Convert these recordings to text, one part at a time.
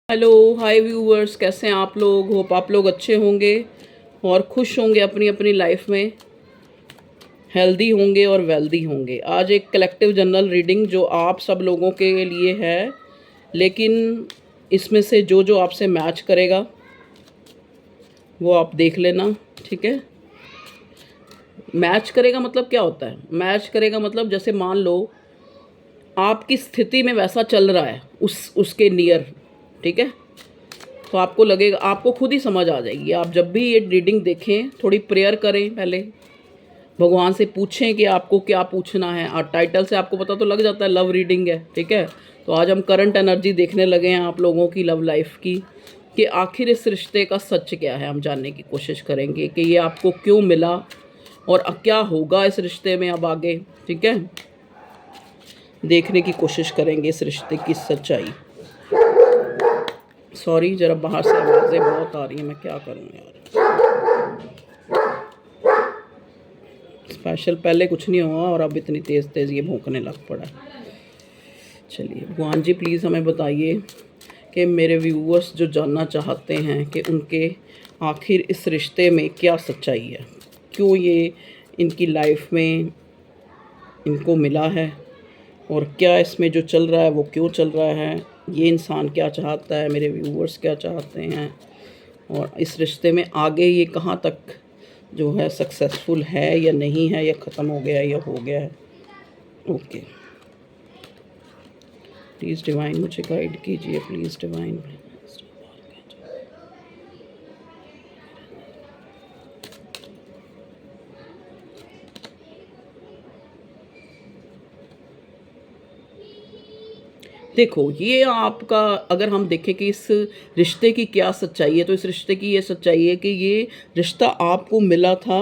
Hello hi viewers, कैसे हैं आप लोग। होप आप लोग अच्छे होंगे और खुश होंगे, अपनी अपनी लाइफ में हेल्दी होंगे और वेल्दी होंगे। आज एक कलेक्टिव जनरल रीडिंग जो आप सब लोगों के लिए है, लेकिन इसमें से जो जो आपसे मैच करेगा वो आप देख लेना, ठीक है। मैच करेगा मतलब क्या होता है? मैच करेगा मतलब जैसे मान लो आपकी स्थिति में वैसा चल रहा है उसके नियर, ठीक है। तो आपको लगेगा, आपको खुद ही समझ आ जाएगी। आप जब भी ये रीडिंग देखें थोड़ी प्रेयर करें, पहले भगवान से पूछें कि आपको क्या पूछना है। और टाइटल से आपको पता तो लग जाता है लव रीडिंग है, ठीक है। तो आज हम करंट एनर्जी देखने लगे हैं आप लोगों की लव लाइफ की, कि आखिर इस रिश्ते का सच क्या है। हम जानने की कोशिश करेंगे कि ये आपको क्यों मिला और अब क्या होगा इस रिश्ते में अब आगे, ठीक है। देखने की कोशिश करेंगे इस रिश्ते की सच्चाई। सॉरी, जरा बाहर से आवाज़ें बहुत आ रही हैं, मैं क्या करूँ यार। स्पेशल पहले कुछ नहीं हुआ और अब इतनी तेज़ तेज़ ये भौंकने लग पड़ा है। चलिए भगवान जी प्लीज़ हमें बताइए कि मेरे व्यूअर्स जो जानना चाहते हैं कि उनके आखिर इस रिश्ते में क्या सच्चाई है, क्यों ये इनकी लाइफ में इनको मिला है, और क्या इसमें जो चल रहा है वो क्यों चल रहा है, ये इंसान क्या चाहता है, मेरे व्यूअर्स क्या चाहते हैं, और इस रिश्ते में आगे ये कहाँ तक जो है सक्सेसफुल है या नहीं है, या ख़त्म हो गया है या हो गया है। ओके, प्लीज़ डिवाइन मुझे गाइड कीजिए, प्लीज़ डिवाइन। देखो, ये आपका, अगर हम देखें कि इस रिश्ते की क्या सच्चाई है, तो इस रिश्ते की ये सच्चाई है कि ये रिश्ता आपको मिला था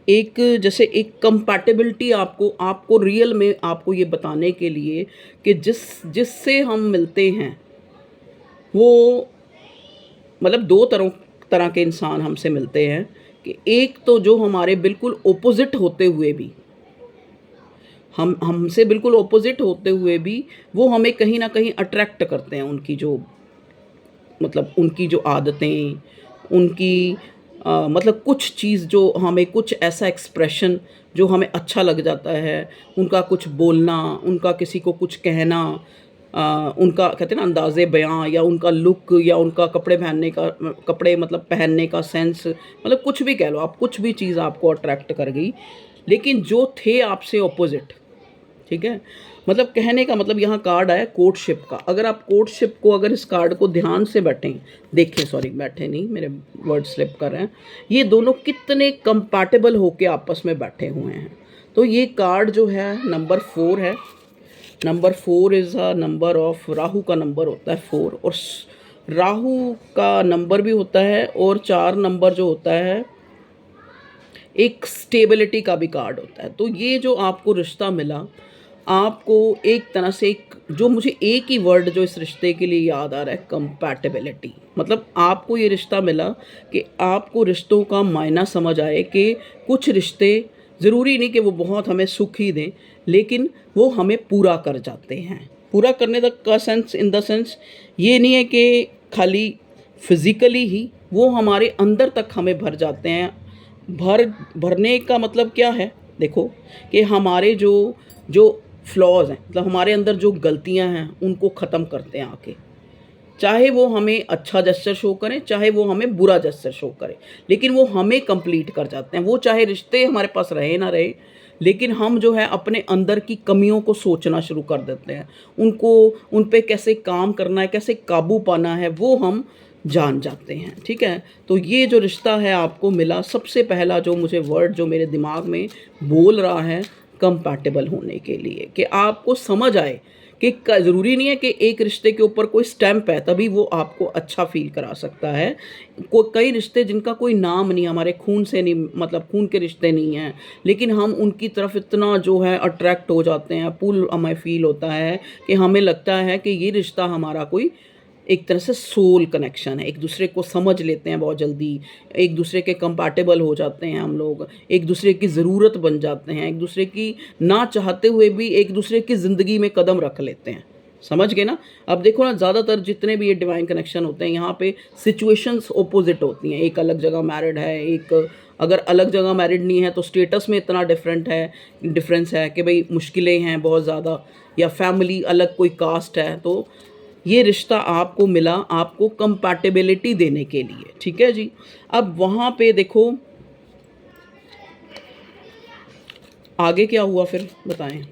एक, जैसे एक कंपैटिबिलिटी आपको आपको रियल में आपको ये बताने के लिए कि जिससे हम मिलते हैं वो, मतलब दो तरह के इंसान हमसे मिलते हैं। कि एक तो जो हमारे बिल्कुल ओपोजिट होते हुए भी, हम हमसे बिल्कुल ओपोजिट होते हुए भी वो हमें कहीं ना कहीं अट्रैक्ट करते हैं। उनकी जो, मतलब उनकी जो आदतें, उनकी मतलब कुछ चीज़ जो हमें, कुछ ऐसा एक्सप्रेशन जो हमें अच्छा लग जाता है, उनका कुछ बोलना, उनका किसी को कुछ कहना, उनका कहते हैं ना अंदाज़े बयां, या उनका लुक, या उनका कपड़े पहनने का, कपड़े मतलब पहनने का सेंस, मतलब कुछ भी कह लो आप, कुछ भी चीज़ आपको अट्रैक्ट कर गई। लेकिन जो थे आपसे ऑपोजिट, ठीक है। मतलब कहने का मतलब यहाँ कार्ड आया कोर्टशिप का। अगर आप कोर्टशिप को, अगर इस कार्ड को ध्यान से देखें, सॉरी बैठे नहीं, मेरे वर्ड स्लिप कर रहे हैं, ये दोनों कितने कंपैटिबल होके आपस में बैठे हुए हैं। तो ये कार्ड जो है नंबर 4 है। Number 4 is a number of, Rahu का नंबर होता है 4, और राहु का नंबर भी होता है, और 4 नंबर जो होता है एक स्टेबिलिटी का भी कार्ड होता है। तो ये जो आपको रिश्ता मिला, आपको एक तरह से, एक जो मुझे एक ही वर्ड जो इस रिश्ते के लिए याद आ रहा है, कंपैटिबिलिटी। मतलब आपको ये रिश्ता मिला कि आपको रिश्तों का मायना समझ आए कि कुछ रिश्ते ज़रूरी नहीं कि वो बहुत हमें सुख ही दें, लेकिन वो हमें पूरा कर जाते हैं। पूरा करने तक का सेंस, इन द सेंस ये नहीं है कि खाली फिज़िकली ही, वो हमारे अंदर तक हमें भर जाते हैं। भरने का मतलब क्या है, देखो, कि हमारे जो जो फ्लॉज हैं, मतलब हमारे अंदर जो गलतियां हैं, उनको ख़त्म करते हैं आके। चाहे वो हमें अच्छा जेस्चर शो करें, चाहे वो हमें बुरा जेस्चर शो करें, लेकिन वो हमें कंप्लीट कर जाते हैं। वो चाहे रिश्ते हमारे पास रहे ना रहे, लेकिन हम जो है अपने अंदर की कमियों को सोचना शुरू कर देते हैं। उनको, उन पे कैसे काम करना है, कैसे काबू पाना है, वो हम जान जाते हैं, ठीक है। तो ये जो रिश्ता है आपको मिला, सबसे पहला जो मुझे वर्ड जो मेरे दिमाग में बोल रहा है, कंपैटिबल होने के लिए, कि आपको समझ आए कि ज़रूरी नहीं है कि एक रिश्ते के ऊपर कोई स्टैंप है तभी वो आपको अच्छा फील करा सकता है। कई रिश्ते जिनका कोई नाम नहीं, हमारे खून से नहीं, मतलब खून के रिश्ते नहीं हैं, लेकिन हम उनकी तरफ इतना जो है अट्रैक्ट हो जाते हैं, पुल हमें फील होता है कि हमें लगता है कि ये रिश्ता हमारा कोई एक तरह से सोल कनेक्शन है। एक दूसरे को समझ लेते हैं बहुत जल्दी, एक दूसरे के कंपैटिबल हो जाते हैं हम लोग, एक दूसरे की ज़रूरत बन जाते हैं, एक दूसरे की ना चाहते हुए भी एक दूसरे की ज़िंदगी में कदम रख लेते हैं, समझ गए ना? अब देखो ना, ज़्यादातर जितने भी ये डिवाइन कनेक्शन होते हैं, यहाँ पे सिचुएशंस ऑपोजिट होती हैं। एक अलग जगह मैरिड है, एक अगर अलग जगह मैरिड नहीं है तो स्टेटस में इतना डिफरेंस है कि भाई मुश्किलें हैं बहुत ज़्यादा, या फैमिली अलग कोई कास्ट है, तो ये रिश्ता आपको मिला आपको कंपैटिबिलिटी देने के लिए, ठीक है जी। अब वहाँ पे देखो आगे क्या हुआ फिर बताएं।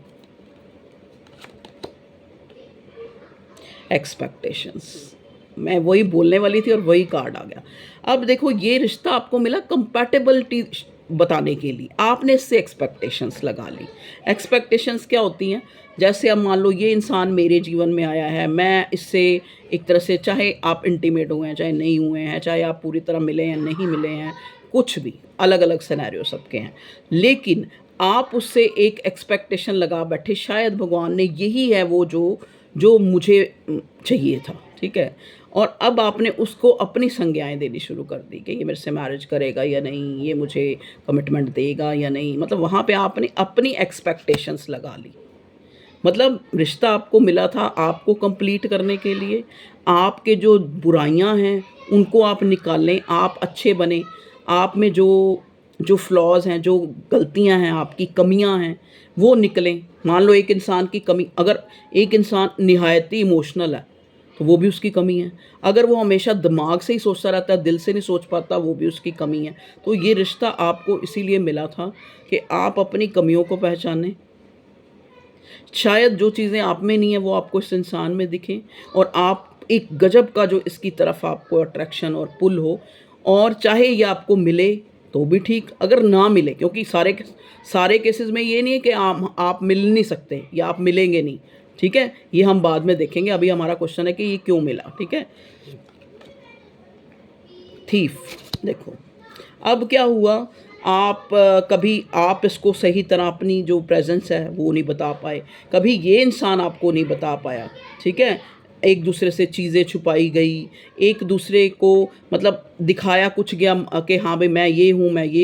एक्सपेक्टेशंस, मैं वही बोलने वाली थी और वही कार्ड आ गया। अब देखो ये रिश्ता आपको मिला कंपैटिबिलिटी बताने के लिए, आपने इससे एक्सपेक्टेशंस लगा ली। एक्सपेक्टेशंस क्या होती हैं? जैसे अब मान लो ये इंसान मेरे जीवन में आया है, मैं इससे एक तरह से, चाहे आप इंटीमेट हुए हैं चाहे नहीं हुए हैं, चाहे आप पूरी तरह मिले हैं नहीं मिले हैं, कुछ भी अलग अलग सिनेरियो सबके हैं, लेकिन आप उससे एक एक्सपेक्टेशन लगा बैठे, शायद भगवान ने यही है वो जो जो मुझे चाहिए था, ठीक है। और अब आपने उसको अपनी संज्ञाएं देनी शुरू कर दी कि ये मेरे से मैरिज करेगा या नहीं, ये मुझे कमिटमेंट देगा या नहीं, मतलब वहाँ पे आपने अपनी एक्सपेक्टेशंस लगा ली। मतलब रिश्ता आपको मिला था आपको कंप्लीट करने के लिए, आपके जो बुराइयां हैं उनको आप निकालें, आप अच्छे बने, आप में जो जो फ्लॉज़ हैं, जो गलतियां हैं, आपकी कमियां हैं, वो निकलें। मान लो एक इंसान की कमी, अगर एक इंसान निहायत ही इमोशनल है तो वो भी उसकी कमी है। अगर वो हमेशा दिमाग से ही सोचता रहता है, दिल से नहीं सोच पाता, वो भी उसकी कमी है। तो ये रिश्ता आपको इसीलिए मिला था कि आप अपनी कमियों को पहचानें, शायद जो चीज़ें आप में नहीं है वो आपको इस इंसान में दिखें, और आप एक गजब का जो इसकी तरफ आपको अट्रैक्शन और पुल हो, और चाहे ये आपको मिले तो भी ठीक, अगर ना मिले, क्योंकि सारे केसेस में ये नहीं है कि आप मिल नहीं सकते या आप मिलेंगे नहीं, ठीक है। ये हम बाद में देखेंगे, अभी हमारा क्वेश्चन है कि ये क्यों मिला, ठीक है। थीफ, देखो अब क्या हुआ, आप कभी आप इसको सही तरह अपनी जो प्रेजेंस है वो नहीं बता पाए, कभी ये इंसान आपको नहीं बता पाया, ठीक है। एक दूसरे से चीज़ें छुपाई गई, एक दूसरे को मतलब दिखाया कुछ गया कि हाँ भाई मैं ये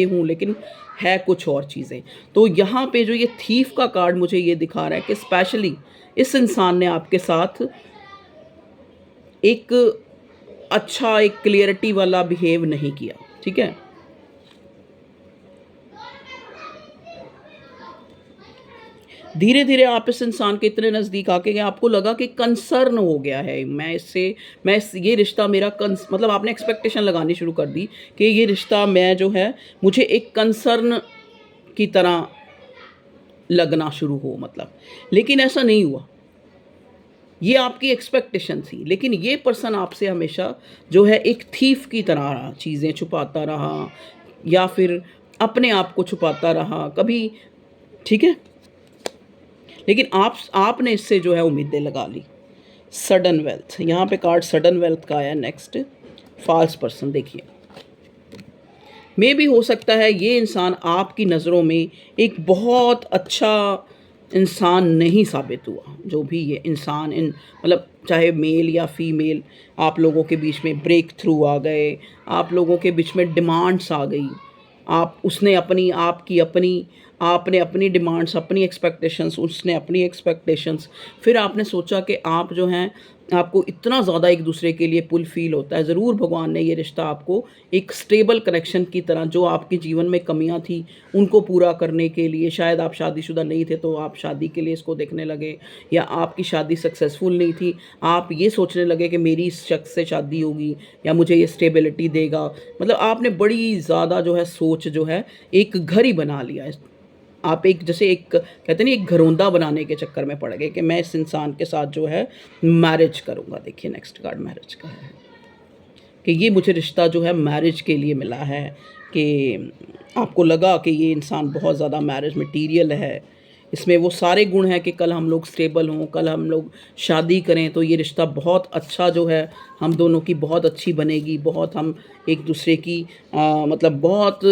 हूँ, लेकिन है कुछ और चीज़ें। तो यहाँ पे जो ये थीफ का कार्ड मुझे ये दिखा रहा है कि स्पेशली इस इंसान ने आपके साथ एक अच्छा, एक क्लियरिटी वाला बिहेव नहीं किया, ठीक है। धीरे धीरे आप इस इंसान के इतने नज़दीक आके गए, आपको लगा कि कंसर्न हो गया है, ये रिश्ता मेरा मतलब आपने एक्सपेक्टेशन लगानी शुरू कर दी कि ये रिश्ता मैं जो है मुझे एक कंसर्न की तरह लगना शुरू हो, मतलब, लेकिन ऐसा नहीं हुआ। ये आपकी एक्सपेक्टेशन थी, लेकिन ये पर्सन आपसे हमेशा जो है एक थीफ की तरह चीज़ें छुपाता रहा, या फिर अपने आप को छुपाता रहा कभी, ठीक है। लेकिन आपने इससे जो है उम्मीदें लगा ली। सडन वेल्थ, यहाँ पे कार्ड सडन वेल्थ का आया। नेक्स्ट फॉल्स पर्सन, देखिए मे भी हो सकता है ये इंसान आपकी नज़रों में एक बहुत अच्छा इंसान नहीं साबित हुआ। जो भी ये इंसान मतलब चाहे मेल या फीमेल, आप लोगों के बीच में ब्रेक थ्रू आ गए, आप लोगों के बीच में डिमांड्स आ गई, आपने अपनी डिमांड्स, अपनी एक्सपेक्टेशंस, उसने अपनी एक्सपेक्टेशंस, फिर आपने सोचा कि आप जो हैं, आपको इतना ज़्यादा एक दूसरे के लिए पुल फील होता है। ज़रूर भगवान ने ये रिश्ता आपको एक स्टेबल कनेक्शन की तरह, जो आपके जीवन में कमियां थी उनको पूरा करने के लिए, शायद आप शादीशुदा नहीं थे तो आप शादी के लिए इसको देखने लगे, या आपकी शादी सक्सेसफुल नहीं थी, आप ये सोचने लगे कि मेरी इस शख्स से शादी होगी या मुझे ये स्टेबिलिटी देगा। मतलब आपने बड़ी ज़्यादा जो है सोच जो है एक घर ही बना लिया। आप एक जैसे एक कहते हैं ना, एक घरौंदा बनाने के चक्कर में पड़ गए कि मैं इस इंसान के साथ जो है मैरिज करूँगा। देखिए नेक्स्ट कार्ड मैरिज का है कि ये मुझे रिश्ता जो है मैरिज के लिए मिला है, कि आपको लगा कि ये इंसान बहुत ज़्यादा मैरिज मटीरियल है, इसमें वो सारे गुण हैं कि कल हम लोग स्टेबल हों, कल हम लोग शादी करें तो ये रिश्ता बहुत अच्छा जो है हम दोनों की बहुत अच्छी बनेगी, बहुत हम एक दूसरे की मतलब बहुत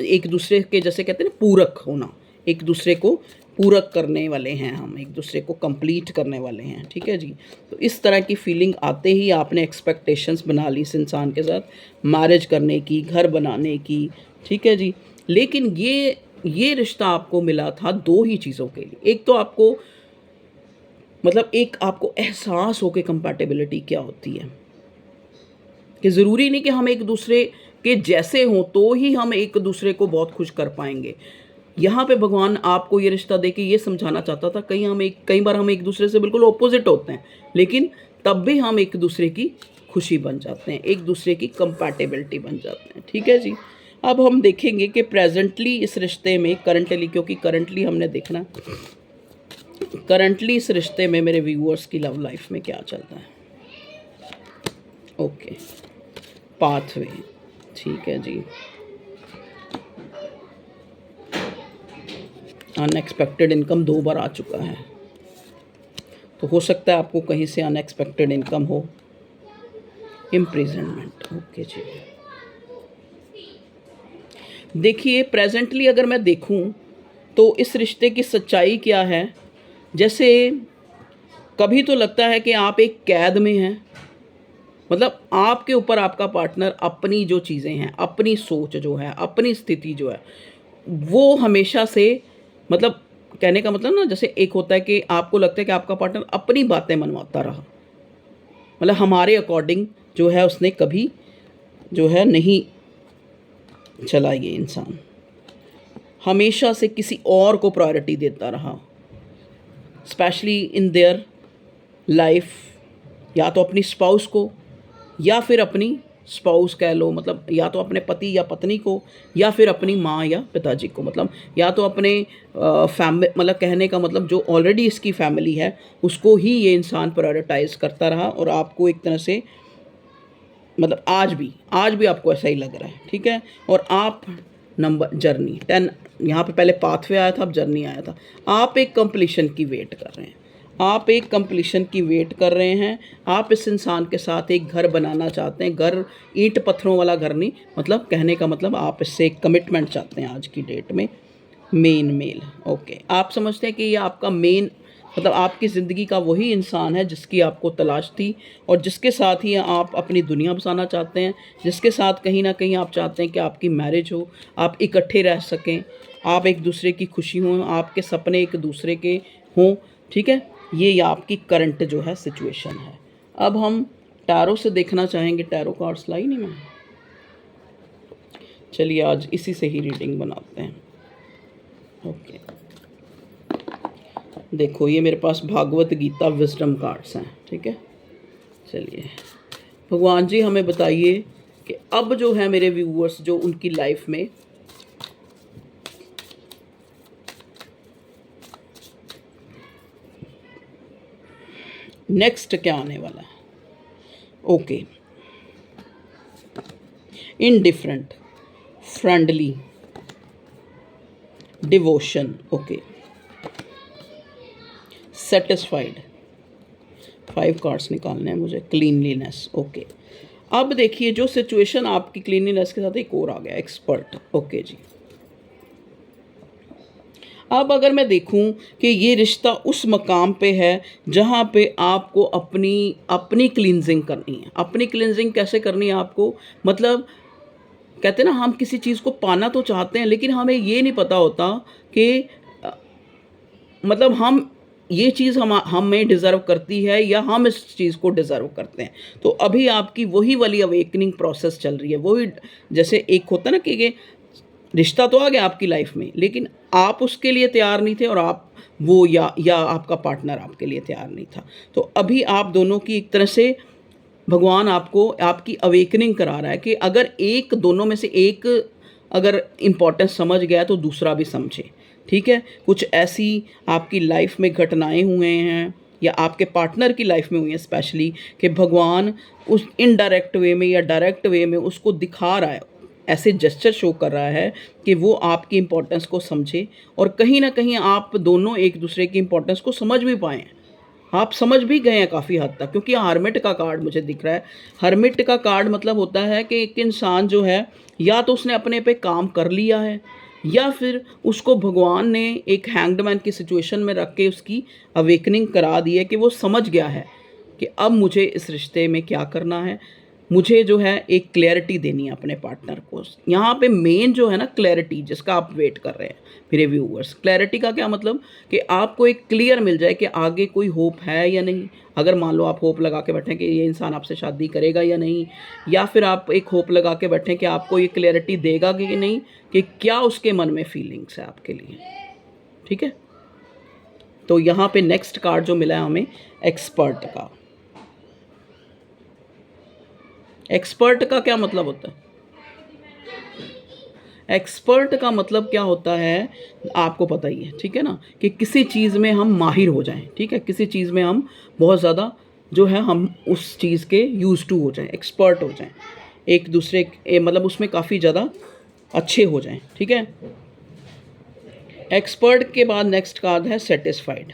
एक दूसरे के जैसे कहते हैं ना पूरक होना, एक दूसरे को पूरक करने वाले हैं, हम एक दूसरे को कंप्लीट करने वाले हैं, ठीक है जी। तो इस तरह की फीलिंग आते ही आपने एक्सपेक्टेशंस बना ली इस इंसान के साथ मैरिज करने की, घर बनाने की, ठीक है जी। लेकिन ये रिश्ता आपको मिला था दो ही चीज़ों के लिए। एक तो आपको मतलब एक आपको एहसास हो कि कंपैटिबिलिटी क्या होती है, कि ज़रूरी नहीं कि हम एक दूसरे के जैसे हों तो ही हम एक दूसरे को बहुत खुश कर पाएंगे। यहाँ पे भगवान आपको ये रिश्ता दे के ये समझाना चाहता था, कई बार हम एक दूसरे से बिल्कुल ऑपोजिट होते हैं, लेकिन तब भी हम एक दूसरे की खुशी बन जाते हैं, एक दूसरे की कंपैटिबिलिटी बन जाते हैं। ठीक है जी। अब हम देखेंगे कि प्रेजेंटली इस रिश्ते में, करंटली, क्योंकि करंटली हमने देखना, करंटली इस रिश्ते में मेरे व्यूअर्स की लव लाइफ में क्या चल रहा है। ओके, पाथवे, ठीक है जी। अनएक्सपेक्टेड इनकम 2 बार आ चुका है, तो हो सकता है आपको कहीं से अनएक्सपेक्टेड इनकम हो। इम्प्रिजनमेंट, ओके जी। देखिए प्रेजेंटली अगर मैं देखूं तो इस रिश्ते की सच्चाई क्या है। जैसे कभी तो लगता है कि आप एक कैद में हैं, मतलब आपके ऊपर आपका पार्टनर अपनी जो चीज़ें हैं, अपनी सोच जो है, अपनी स्थिति जो है, वो हमेशा से, मतलब कहने का मतलब ना, जैसे एक होता है कि आपको लगता है कि आपका पार्टनर अपनी बातें मनवाता रहा, मतलब हमारे अकॉर्डिंग जो है उसने कभी जो है नहीं चला। ये इंसान हमेशा से किसी और को प्रायोरिटी देता रहा, स्पेशली इन देयर लाइफ, या तो अपनी स्पाउस को, या फिर अपनी स्पाउस कह लो, मतलब या तो अपने पति या पत्नी को, या फिर अपनी माँ या पिताजी को, मतलब या तो अपने फैमिली, मतलब कहने का मतलब जो ऑलरेडी इसकी फैमिली है उसको ही ये इंसान प्रायोरिटाइज करता रहा। और आपको एक तरह से, मतलब आज भी आपको ऐसा ही लग रहा है। ठीक है। और आप नंबर जर्नी 10, यहाँ पे पहले पाथवे आया था, अब जर्नी आया था। आप एक कंप्लीशन की वेट कर रहे हैं, आप एक कंप्लीशन की वेट कर रहे हैं। आप इस इंसान के साथ एक घर बनाना चाहते हैं, घर ईंट पत्थरों वाला घर नहीं, मतलब कहने का मतलब आप इससे एक कमिटमेंट चाहते हैं आज की डेट में। मेल, ओके, आप समझते हैं कि ये आपका मेन, मतलब आपकी ज़िंदगी का वही इंसान है जिसकी आपको तलाश थी, और जिसके साथ ही आप अपनी दुनिया बसाना चाहते हैं, जिसके साथ कहीं ना कहीं आप चाहते हैं कि आपकी मैरिज हो, आप इकट्ठे रह सकें, आप एक दूसरे की खुशी हों, आपके सपने एक दूसरे के हों। ठीक है, ये आपकी करंट जो है सिचुएशन है। अब हम टैरो से देखना चाहेंगे, टैरो कार्ड्स लाई नहीं मैं, चलिए आज इसी से ही रीडिंग बनाते हैं। ओके, देखो ये मेरे पास भागवत गीता विजडम कार्ड्स हैं। ठीक है, चलिए भगवान जी हमें बताइए कि अब जो है मेरे व्यूअर्स जो उनकी लाइफ में नेक्स्ट क्या आने वाला है। Okay, indifferent, friendly, devotion, okay, satisfied, 5 cards निकालने हैं मुझे, क्लीनलीनेस, ओके। अब देखिए जो सिचुएशन आपकी क्लीनलीनेस के साथ एक और आ गया, एक्सपर्ट, ओके जी। अब अगर मैं देखूं कि ये रिश्ता उस मकाम पे है जहाँ पे आपको अपनी क्लींजिंग करनी है। अपनी क्लींजिंग कैसे करनी है आपको, मतलब कहते हैं ना, हम किसी चीज़ को पाना तो चाहते हैं लेकिन हमें ये नहीं पता होता कि मतलब हम ये चीज़ हमें डिज़र्व करती है या हम इस चीज़ को डिज़र्व करते हैं। तो अभी आपकी वही वाली अवेकनिंग प्रोसेस चल रही है। वही जैसे एक होता है ना कि रिश्ता तो आ गया आपकी लाइफ में, लेकिन आप उसके लिए तैयार नहीं थे, और आप वो या आपका पार्टनर आपके लिए तैयार नहीं था। तो अभी आप दोनों की एक तरह से भगवान आपको आपकी अवेकनिंग करा रहा है कि अगर एक दोनों में से एक अगर इम्पोर्टेंस समझ गया तो दूसरा भी समझे। ठीक है, कुछ ऐसी आपकी लाइफ में घटनाएं हुए हैं या आपके पार्टनर की लाइफ में हुई हैं स्पेशली, कि भगवान उस इनडायरेक्ट वे में या डायरेक्ट वे में उसको दिखा रहा है, ऐसे जेस्चर शो कर रहा है कि वो आपकी इम्पोर्टेंस को समझे, और कहीं ना कहीं आप दोनों एक दूसरे की इम्पोर्टेंस को समझ भी पाएँ। आप समझ भी गए हैं काफ़ी हद तक, क्योंकि हर्मिट का कार्ड मुझे दिख रहा है। हर्मिट का कार्ड मतलब होता है कि एक इंसान जो है, या तो उसने अपने पे काम कर लिया है, या फिर उसको भगवान ने एक हैंग्ड की सिचुएशन में रख के उसकी अवेकनिंग करा दी है कि वो समझ गया है कि अब मुझे इस रिश्ते में क्या करना है, मुझे जो है एक क्लैरिटी देनी है अपने पार्टनर को। यहाँ पे मेन जो है ना क्लैरिटी, जिसका आप वेट कर रहे हैं मेरे व्यूअर्स। क्लैरिटी का क्या मतलब कि आपको एक क्लियर मिल जाए कि आगे कोई होप है या नहीं। अगर मान लो आप होप लगा के बैठें कि ये इंसान आपसे शादी करेगा या नहीं, या फिर आप एक होप लगा के बैठें कि आपको ये क्लैरिटी देगा कि नहीं, कि क्या उसके मन में फीलिंग्स है आपके लिए। ठीक है, तो यहाँ पे नेक्स्ट कार्ड जो मिला है हमें एक्सपर्ट का। एक्सपर्ट का क्या मतलब होता है? एक्सपर्ट का मतलब क्या होता है आपको पता ही है, ठीक है ना, कि किसी चीज़ में हम माहिर हो जाएं। ठीक है, किसी चीज़ में हम बहुत ज़्यादा जो है हम उस चीज़ के यूज टू हो जाएं, एक्सपर्ट हो जाएं, एक दूसरे मतलब उसमें काफ़ी ज़्यादा अच्छे हो जाएं। ठीक है, एक्सपर्ट के बाद नेक्स्ट कार्ड है सेटिस्फाइड।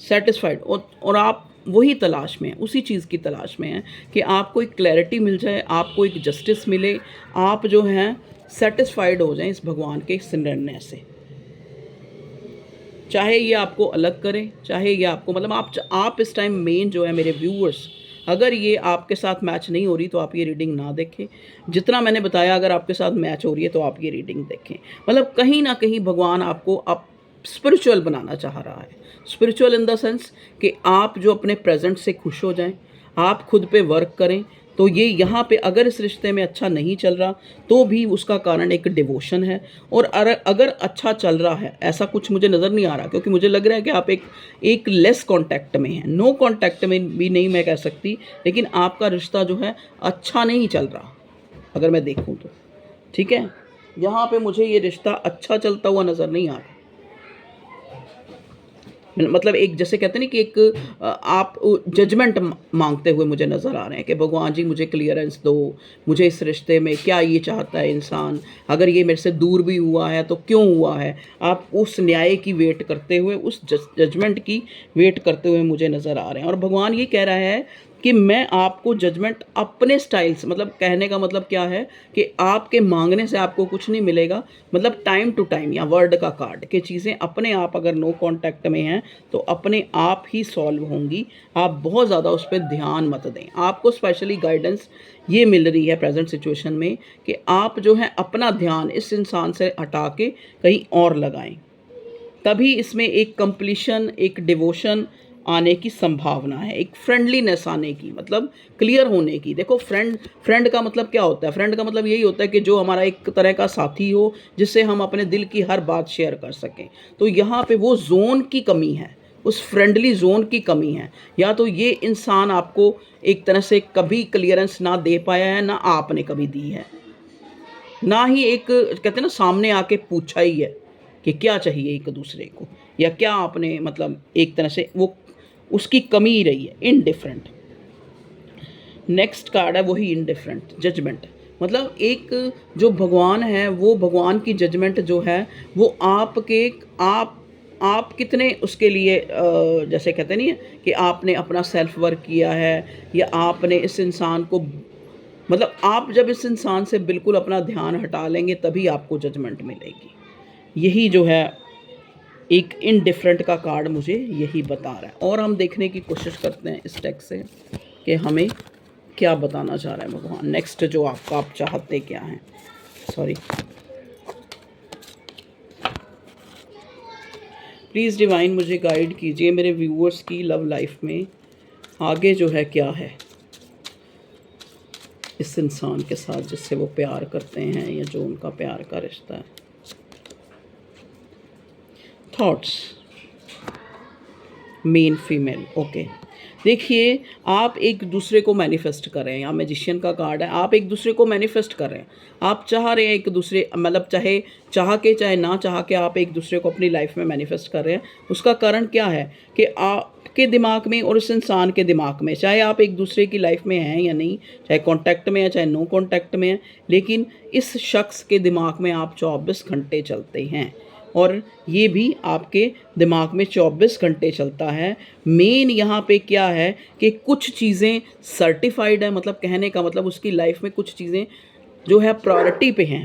सेटिस्फाइड और आप वही तलाश में हैं, उसी चीज़ की तलाश में हैं कि आपको एक क्लैरिटी मिल जाए, आपको एक जस्टिस मिले, आप जो हैं सेटिस्फाइड हो जाएं इस भगवान के इस निर्णय से। चाहे ये आपको अलग करे, चाहे ये आपको मतलब आप इस टाइम मेन जो है मेरे व्यूअर्स, अगर ये आपके साथ मैच नहीं हो रही तो आप ये रीडिंग ना देखें। जितना मैंने बताया, अगर आपके साथ मैच हो रही है तो आप ये रीडिंग देखें। मतलब कहीं ना कहीं भगवान आपको अब स्पिरिचुअल बनाना चाह रहा है। स्पिरिचुअल इन द सेंस कि आप जो अपने प्रेजेंट से खुश हो जाएं, आप खुद पे वर्क करें। तो ये यहाँ पे अगर इस रिश्ते में अच्छा नहीं चल रहा तो भी उसका कारण एक डिवोशन है। और अगर अच्छा चल रहा है, ऐसा कुछ मुझे नज़र नहीं आ रहा, क्योंकि मुझे लग रहा है कि आप एक लेस कांटेक्ट में हैं। नो कांटेक्ट में भी नहीं मैं कह सकती, लेकिन आपका रिश्ता जो है अच्छा नहीं चल रहा अगर मैं देखूँ तो। ठीक है, यहाँ पे मुझे ये रिश्ता अच्छा चलता हुआ नज़र नहीं आ रहा। मतलब एक जैसे कहते हैं ना कि एक आप जजमेंट मांगते हुए मुझे नज़र आ रहे हैं कि भगवान जी मुझे क्लियरेंस दो, मुझे इस रिश्ते में क्या ये चाहता है इंसान, अगर ये मेरे से दूर भी हुआ है तो क्यों हुआ है। आप उस न्याय की वेट करते हुए, उस जजमेंट की वेट करते हुए मुझे नज़र आ रहे हैं। और भगवान ये कह रहा है कि मैं आपको जजमेंट अपने स्टाइल से, मतलब कहने का मतलब क्या है कि आपके मांगने से आपको कुछ नहीं मिलेगा। मतलब टाइम टू टाइम, या वर्ड का कार्ड कि चीज़ें अपने आप अगर नो कांटेक्ट में हैं तो अपने आप ही सॉल्व होंगी। आप बहुत ज़्यादा उस पर ध्यान मत दें। आपको स्पेशली गाइडेंस ये मिल रही है प्रेजेंट सिचुएशन में कि आप जो है अपना ध्यान इस इंसान से हटा के कहीं और लगाएं, तभी इसमें एक कंप्लीशन, एक डिवोशन आने की संभावना है, एक फ्रेंडलीनेस आने की, मतलब क्लियर होने की। देखो फ्रेंड का मतलब क्या होता है? फ्रेंड का मतलब यही होता है कि जो हमारा एक तरह का साथी हो, जिससे हम अपने दिल की हर बात शेयर कर सकें। तो यहाँ पे वो जोन की कमी है, उस फ्रेंडली जोन की कमी है। या तो ये इंसान आपको एक तरह से कभी क्लियरेंस ना दे पाया है, ना आपने कभी दी है, ना ही एक कहते हैं ना सामने आके पूछा ही है कि क्या चाहिए एक दूसरे को, या क्या आपने मतलब एक तरह से वो उसकी कमी ही रही है। इनडिफरेंट नेक्स्ट कार्ड है, वही इनडिफरेंट जजमेंट। मतलब एक जो भगवान है, वो भगवान की जजमेंट जो है वो आपके आप कितने उसके लिए जैसे कहते नहीं है कि आपने अपना सेल्फ वर्क किया है, या आपने इस इंसान को, मतलब आप जब इस इंसान से बिल्कुल अपना ध्यान हटा लेंगे तभी आपको जजमेंट मिलेगी। यही जो है एक इनडिफरेंट का कार्ड मुझे यही बता रहा है। और हम देखने की कोशिश करते हैं इस टेक्स्ट से कि हमें क्या बताना चाह रहा है भगवान। नेक्स्ट जो आप चाहते क्या हैं, सॉरी, प्लीज़ डिवाइन मुझे गाइड कीजिए मेरे व्यूअर्स की लव लाइफ में आगे जो है क्या है इस इंसान के साथ जिससे वो प्यार करते हैं, या जो उनका प्यार का रिश्ता है। Thoughts main female, okay. देखिए, आप एक दूसरे को मैनिफेस्ट कर रहे हैं, या मैजिशियन का कार्ड है, आप एक दूसरे को मैनिफेस्ट कर रहे हैं। आप चाह रहे हैं एक दूसरे, मतलब चाहे चाह के चाहे ना चाह के आप एक दूसरे को अपनी लाइफ में मैनिफेस्ट कर रहे हैं। उसका कारण क्या है कि आपके दिमाग में और उस इंसान के दिमाग में, चाहे आप एक दूसरे की लाइफ में हैं या नहीं, चाहे कांटेक्ट में है चाहे नो कांटेक्ट में है, लेकिन इस शख्स के दिमाग में आप 24 घंटे चलते हैं। और ये भी आपके दिमाग में 24 घंटे चलता है। मेन यहाँ पे क्या है कि कुछ चीज़ें सर्टिफाइड है, मतलब कहने का मतलब उसकी लाइफ में कुछ चीज़ें जो है प्रायोरिटी पे हैं।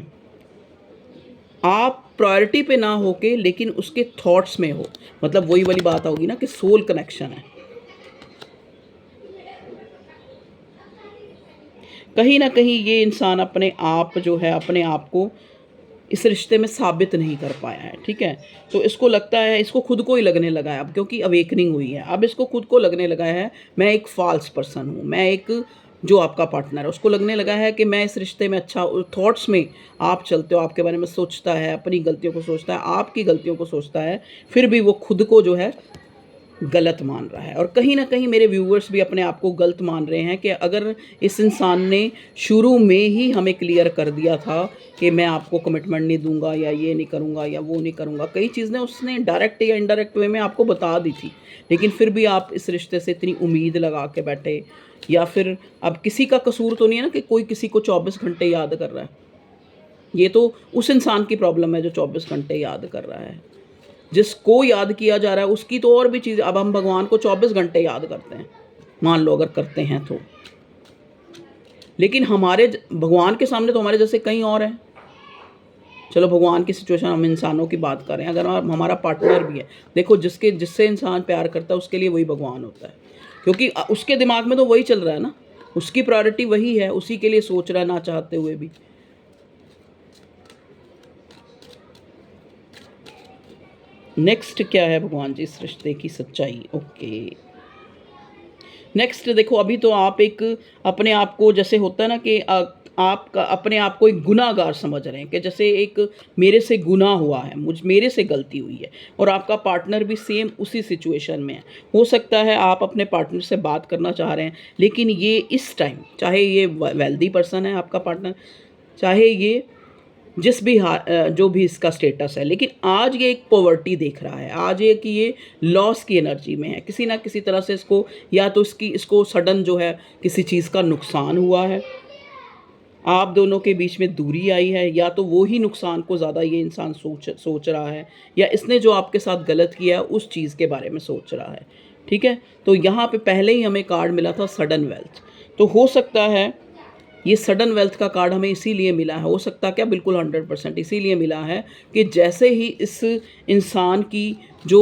आप प्रायोरिटी पे ना होके लेकिन उसके थॉट्स में हो, मतलब वही वाली बात होगी ना कि सोल कनेक्शन है। कहीं न कहीं ये इंसान अपने आप जो है, अपने आप को इस रिश्ते में साबित नहीं कर पाया है, ठीक है? तो इसको लगता है, इसको खुद को ही लगने लगा है अब, क्योंकि अवेकनिंग हुई है। अब इसको खुद को लगने लगा है, मैं एक फ़ॉल्स पर्सन हूँ, मैं एक, जो आपका पार्टनर है, उसको लगने लगा है कि मैं इस रिश्ते में अच्छा, थॉट्स में आप चलते हो, आपके बारे में सोचता है, अपनी गलतियों को सोचता है, आपकी गलतियों को सोचता है, फिर भी वो खुद को जो है गलत मान रहा है। और कहीं न कहीं मेरे व्यूअर्स भी अपने आप को गलत मान रहे हैं कि अगर इस इंसान ने शुरू में ही हमें क्लियर कर दिया था कि मैं आपको कमिटमेंट नहीं दूँगा, या ये नहीं करूँगा, या वो नहीं करूँगा, कई चीज़ें उसने डायरेक्ट या इनडायरेक्ट वे में आपको बता दी थी, लेकिन फिर भी आप इस रिश्ते से इतनी उम्मीद लगा के बैठे। या फिर अब किसी का कसूर तो नहीं है ना कि कोई किसी को 24 घंटे याद कर रहा है। ये तो उस इंसान की प्रॉब्लम है जो 24 घंटे याद कर रहा है। जिसको याद किया जा रहा है उसकी तो और भी चीज़, अब हम भगवान को 24 घंटे याद करते हैं, मान लो अगर करते हैं तो, लेकिन हमारे भगवान के सामने तो हमारे जैसे कई और हैं। चलो भगवान की सिचुएशन, हम इंसानों की बात कर रहे हैं, अगर हमारा पार्टनर भी है, देखो जिससे इंसान प्यार करता है उसके लिए वही भगवान होता है, क्योंकि उसके दिमाग में तो वही चल रहा है ना, उसकी प्रायोरिटी वही है, उसी के लिए सोच रहा है ना चाहते हुए भी। नेक्स्ट क्या है भगवान जी इस रिश्ते की सच्चाई? ओके, नेक्स्ट देखो, अभी तो आप एक अपने आप को, जैसे होता है ना कि आप अपने आप को एक गुनाहगार समझ रहे हैं, कि जैसे एक मेरे से गुनाह हुआ है, मेरे से गलती हुई है, और आपका पार्टनर भी सेम उसी सिचुएशन में है। हो सकता है आप अपने पार्टनर से बात करना चाह रहे हैं, लेकिन ये इस टाइम, चाहे ये वेल्दी पर्सन है आपका पार्टनर, चाहे ये जो भी इसका स्टेटस है, लेकिन आज ये एक पॉवर्टी देख रहा है, आज ये कि ये लॉस की एनर्जी में है, किसी ना किसी तरह से इसको, या तो इसको सडन जो है किसी चीज़ का नुकसान हुआ है, आप दोनों के बीच में दूरी आई है, या तो वो ही नुकसान को ज़्यादा ये इंसान सोच रहा है, या इसने जो आपके साथ गलत किया है उस चीज़ के बारे में सोच रहा है, ठीक है? तो यहाँ पे पहले ही हमें कार्ड मिला था सडन वेल्थ, तो हो सकता है ये सडन वेल्थ का कार्ड हमें इसीलिए मिला है, हो सकता है क्या, बिल्कुल 100% इसीलिए मिला है कि जैसे ही इस इंसान की जो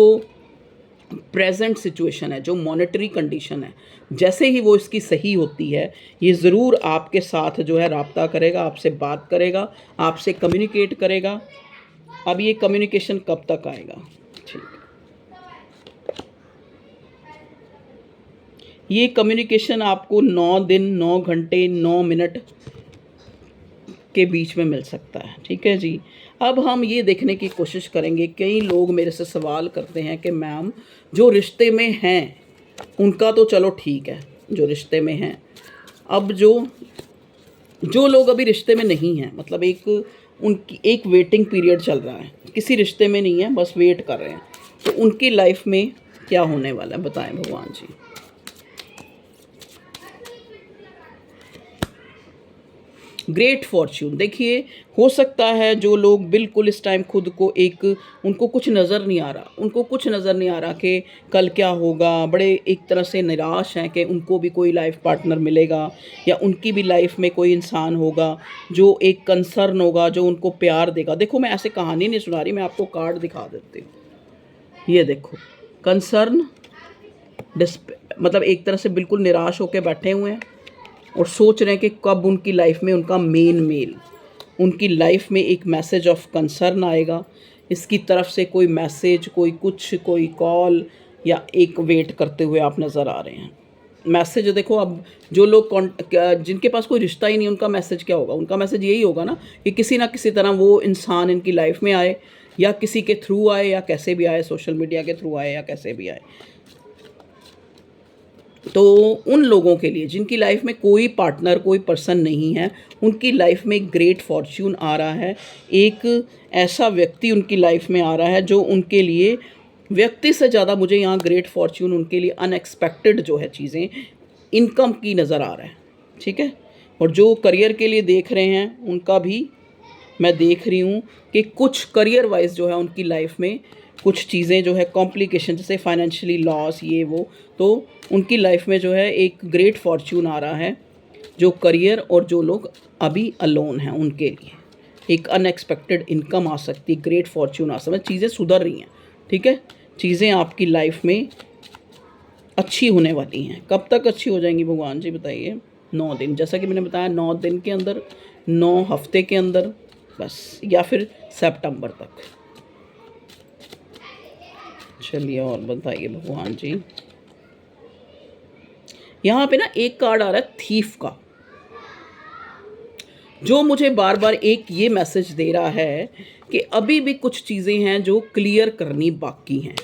प्रेजेंट सिचुएशन है, जो मॉनेटरी कंडीशन है, जैसे ही वो इसकी सही होती है, ये ज़रूर आपके साथ जो है राब्ता करेगा, आपसे बात करेगा, आपसे कम्युनिकेट करेगा। अब ये कम्युनिकेशन कब तक आएगा? ठीक, ये कम्युनिकेशन आपको 9 दिन, 9 घंटे, 9 मिनट के बीच में मिल सकता है, ठीक है जी। अब हम ये देखने की कोशिश करेंगे, कई लोग मेरे से सवाल करते हैं कि मैम जो रिश्ते में हैं उनका तो चलो ठीक है, जो रिश्ते में हैं, अब जो जो लोग अभी रिश्ते में नहीं हैं, मतलब उनकी एक वेटिंग पीरियड चल रहा है, किसी रिश्ते में नहीं है, बस वेट कर रहे हैं, तो उनकी लाइफ में क्या होने वाला है, बताएं भगवान जी। ग्रेट फॉर्च्यून, देखिए हो सकता है जो लोग बिल्कुल इस टाइम खुद को उनको कुछ नज़र नहीं आ रहा, उनको कुछ नज़र नहीं आ रहा कि कल क्या होगा, बड़े एक तरह से निराश हैं कि उनको भी कोई लाइफ पार्टनर मिलेगा, या उनकी भी लाइफ में कोई इंसान होगा जो एक कंसर्न होगा, जो उनको प्यार देगा। देखो मैं ऐसे कहानी नहीं सुना रही, मैं आपको कार्ड दिखा देती हूँ। ये देखो, कंसर्न, मतलब एक तरह से बिल्कुल निराश होकर बैठे हुए हैं और सोच रहे हैं कि कब उनकी लाइफ में उनका मेल, उनकी लाइफ में एक मैसेज ऑफ कंसर्न आएगा, इसकी तरफ से कोई मैसेज, कोई कुछ, कोई कॉल, या एक वेट करते हुए आप नज़र आ रहे हैं। मैसेज देखो, अब जो लोग जिनके पास कोई रिश्ता ही नहीं, उनका मैसेज क्या होगा? उनका मैसेज यही होगा ना कि किसी ना किसी तरह वो इंसान इनकी लाइफ में आए, या किसी के थ्रू आए, या कैसे भी आए, सोशल मीडिया के थ्रू आए, या कैसे भी आए। तो उन लोगों के लिए जिनकी लाइफ में कोई पार्टनर, कोई पर्सन नहीं है, उनकी लाइफ में एक ग्रेट फॉर्च्यून आ रहा है, एक ऐसा व्यक्ति उनकी लाइफ में आ रहा है जो उनके लिए, व्यक्ति से ज़्यादा मुझे यहाँ ग्रेट फॉर्च्यून उनके लिए अनएक्सपेक्टेड जो है चीज़ें, इनकम की नज़र आ रहा है, ठीक है। और जो करियर के लिए देख रहे हैं उनका भी मैं देख रही हूँ कि कुछ करियर वाइज जो है उनकी लाइफ में कुछ चीज़ें जो है कॉम्प्लिकेशन, जैसे फाइनेंशियली लॉस, ये वो, तो उनकी लाइफ में जो है एक ग्रेट फॉर्च्यून आ रहा है, जो करियर और जो लोग अभी अलोन हैं उनके लिए एक अनएक्सपेक्टेड इनकम आ सकती है, ग्रेट फॉर्च्यून आ सकती है, चीज़ें सुधर रही हैं, ठीक है। चीज़ें आपकी लाइफ में अच्छी होने वाली हैं। कब तक अच्छी हो जाएंगी भगवान जी बताइए? 9 दिन, जैसा कि मैंने बताया 9 दिन के अंदर, 9 हफ्ते के अंदर बस, या फिर सितंबर तक। चलिए और बताइए भगवान जी। यहाँ पे ना एक कार्ड आ रहा है थीफ का, जो मुझे बार बार एक ये मैसेज दे रहा है कि अभी भी कुछ चीज़ें हैं जो क्लियर करनी बाकी हैं।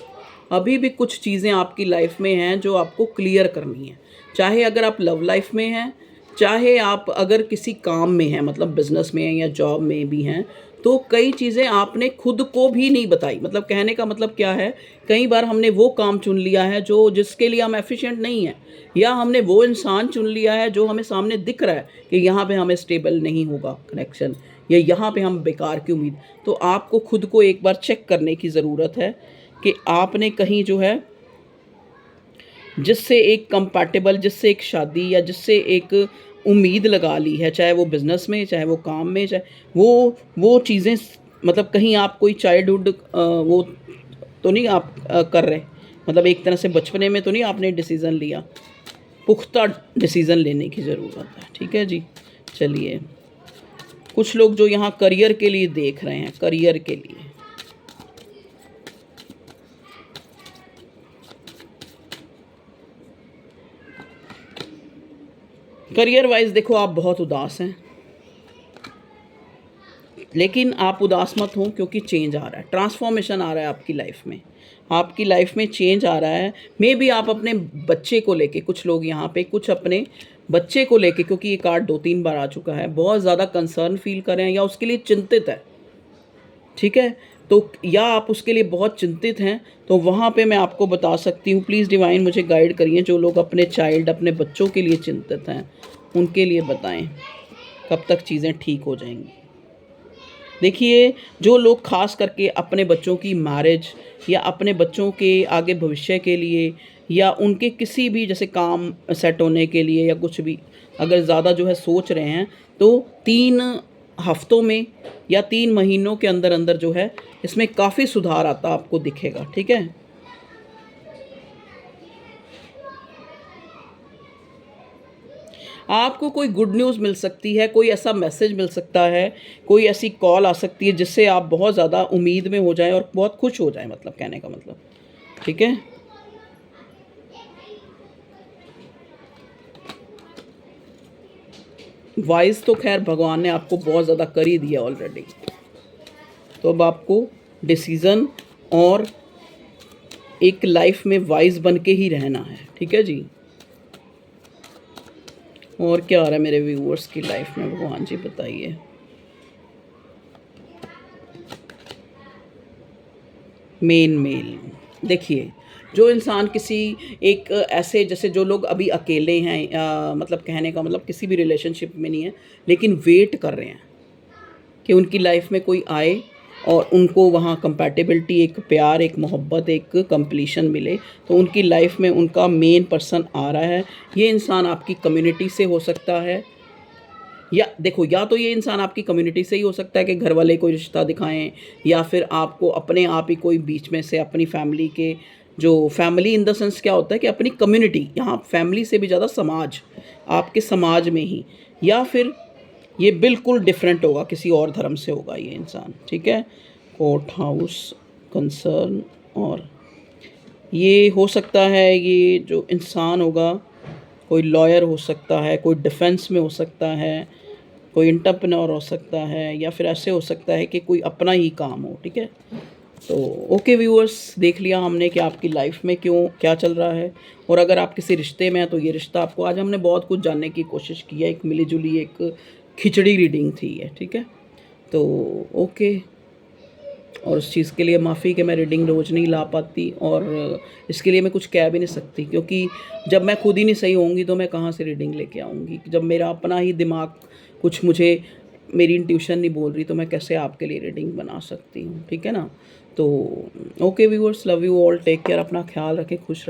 अभी भी कुछ चीज़ें आपकी लाइफ में हैं जो आपको क्लियर करनी है, चाहे अगर आप लव लाइफ में हैं, चाहे आप अगर किसी काम में हैं, मतलब बिजनेस में हैं या जॉब में भी हैं। तो कई चीज़ें आपने खुद को भी नहीं बताई, मतलब कहने का मतलब क्या है, कई बार हमने वो काम चुन लिया है जो जिसके लिए हम एफिशिएंट नहीं हैं, या हमने वो इंसान चुन लिया है जो हमें सामने दिख रहा है कि यहाँ पे हमें स्टेबल नहीं होगा कनेक्शन, या यहाँ पे हम बेकार की उम्मीद। तो आपको खुद को एक बार चेक करने की ज़रूरत है कि आपने कहीं जो है जिससे एक कंपैटिबल, जिससे एक शादी या जिससे एक उम्मीद लगा ली है, चाहे वो बिज़नेस में, चाहे वो काम में, चाहे वो चीज़ें, मतलब कहीं आप कोई चाइल्डहुड वो तो नहीं आप कर रहे, मतलब एक तरह से बचपने में तो नहीं आपने डिसीज़न लिया, पुख्ता डिसीज़न लेने की ज़रूरत है। ठीक है जी। चलिए, कुछ लोग जो यहाँ करियर के लिए देख रहे हैं, करियर के लिए, करियर वाइज देखो आप बहुत उदास हैं, लेकिन आप उदास मत हो, क्योंकि चेंज आ रहा है, ट्रांसफॉर्मेशन आ रहा है आपकी लाइफ में, आपकी लाइफ में चेंज आ रहा है। मे बी आप अपने बच्चे को लेके, कुछ लोग यहाँ पे कुछ अपने बच्चे को लेके, क्योंकि ये कार्ड 2-3 बार आ चुका है, बहुत ज़्यादा कंसर्न फील कर रहे हैं या उसके लिए चिंतित है। ठीक है, तो या आप उसके लिए बहुत चिंतित हैं, तो वहाँ पे मैं आपको बता सकती हूँ, प्लीज़ डिवाइन मुझे गाइड करिए, जो लोग अपने चाइल्ड, अपने बच्चों के लिए चिंतित हैं, उनके लिए बताएं कब तक चीज़ें ठीक हो जाएंगी। देखिए, जो लोग खास करके अपने बच्चों की मैरिज या अपने बच्चों के आगे भविष्य के लिए या उनके किसी भी जैसे काम सेट होने के लिए या कुछ भी अगर ज़्यादा जो है सोच रहे हैं, तो 3 हफ्तों में या 3 महीनों के अंदर अंदर जो है इसमें काफ़ी सुधार आता आपको दिखेगा। ठीक है, आपको कोई गुड न्यूज़ मिल सकती है, कोई ऐसा मैसेज मिल सकता है, कोई ऐसी कॉल आ सकती है जिससे आप बहुत ज़्यादा उम्मीद में हो जाएं और बहुत खुश हो जाएं, मतलब कहने का मतलब। ठीक है, वाइज तो खैर भगवान ने आपको बहुत ज़्यादा कर ही दिया ऑलरेडी, तो अब आपको डिसीज़न और एक लाइफ में वाइज बन के ही रहना है। ठीक है जी। और क्या आ रहा है मेरे व्यूअर्स की लाइफ में, भगवान जी बताइए। मेल देखिए, जो इंसान किसी एक ऐसे, जैसे जो लोग अभी अकेले हैं, मतलब कहने का मतलब किसी भी रिलेशनशिप में नहीं है, लेकिन वेट कर रहे हैं कि उनकी लाइफ में कोई आए और उनको वहाँ कंपैटिबिलिटी, एक प्यार, एक मोहब्बत, एक कंप्लीशन मिले, तो उनकी लाइफ में उनका मेन पर्सन आ रहा है। ये इंसान आपकी कम्युनिटी से हो सकता है, या देखो, या तो ये इंसान आपकी कम्युनिटी से ही हो सकता है कि घर वाले कोई रिश्ता दिखाएं, या फिर आपको अपने आप ही कोई बीच में से अपनी फैमिली के, जो फैमिली इन द सेंस क्या होता है कि अपनी कम्युनिटी, यहाँ फैमिली से भी ज़्यादा समाज, आपके समाज में ही, या फिर ये बिल्कुल डिफरेंट होगा, किसी और धर्म से होगा ये इंसान। ठीक है, कोर्ट हाउस कंसर्न, और ये हो सकता है, ये जो इंसान होगा कोई लॉयर हो सकता है, कोई डिफेंस में हो सकता है, कोई एंटरप्रेन्योर हो सकता है, या फिर ऐसे हो सकता है कि कोई अपना ही काम हो। ठीक है, तो ओके व्यूअर्स, देख लिया हमने कि आपकी लाइफ में क्यों क्या चल रहा है, और अगर आप किसी रिश्ते में हैं तो ये रिश्ता आपको, आज हमने बहुत कुछ जानने की कोशिश की है, एक मिली जुली एक खिचड़ी रीडिंग थी है। ठीक है, तो ओके, और उस चीज़ के लिए माफ़ी कि मैं रीडिंग रोज़ नहीं ला पाती, और इसके लिए मैं कुछ कह भी नहीं सकती, क्योंकि जब मैं खुद ही नहीं सही होंगी तो मैं कहाँ से रीडिंग लेके आऊँगी। जब मेरा अपना ही दिमाग कुछ मुझे, मेरी इंट्यूशन नहीं बोल रही, तो मैं कैसे आपके लिए रीडिंग बना सकती हूँ। ठीक है ना, तो okay viewers, love you all, take care, अपना ख्याल रखें, खुश रखें।